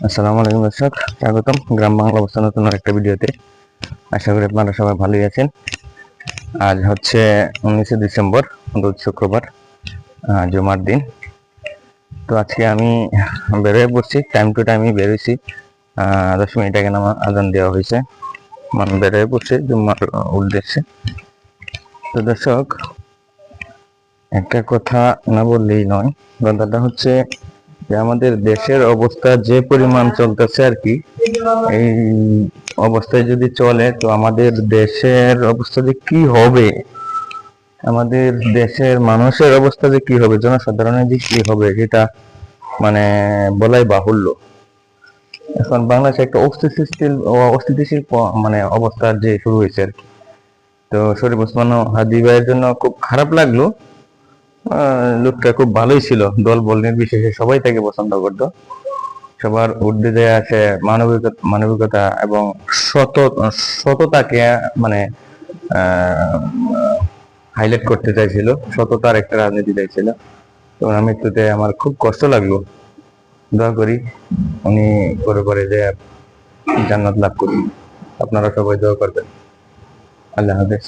আসসালামু আলাইকুম দর্শক, স্বাগতম গ্রাম বাংলা অবস্থান নতুন একটা ভিডিওতে। আশা করি আপনারা সবাই ভালোই আছেন। আজ হচ্ছে 19শে ডিসেম্বর, রোজ শুক্রবার, জুমার দিন। তো আজকে আমি বেরোয় পড়ছি, টাইম টু টাইমই বেরোইছি। 10 মিনিট আগে নামা আজান দেওয়া হয়েছে, মানে বেরোয় পড়ছে জুম্মার উদ্দেশ্যে। তো দর্শক, একটা কথা না বললেই নয়। কথাটা হচ্ছে যে আমাদের দেশের অবস্থা যে পরিমাণ চলতেছে আর কি, এই অবস্থায় যদি চলে তো আমাদের দেশের অবস্থা যে কি হবে, আমাদের দেশের মানুষের অবস্থা যে কি হবে, জনসাধারণের যে কি হবে, সেটা মানে বলাই বাহুল্য। এখন বাংলাদেশে একটা অস্থিতিশীল মানে অবস্থা যে শুরু হয়েছে আর কি। তো শরীফ ওসমান হাদি ভাইয়ের জন্য খুব খারাপ লাগলো। লোকটা খুব ভালোই ছিল, দল বল নির্বিশেষে সবাই তাকে পছন্দ করতো। সবার ঊর্ধ্বে যে আছে মানবিকতা এবং সততাকে মানে হাইলাইট করতে চাইছিল, সততার একটা রাজনীতি চাইছিল। তো ওনার মৃত্যুতে আমার খুব কষ্ট লাগলো। দোয়া করি উনি করে যে জান্নাত লাভ করি। আপনারা সবাই দোয়া করবেন। আল্লাহ হাফেজ।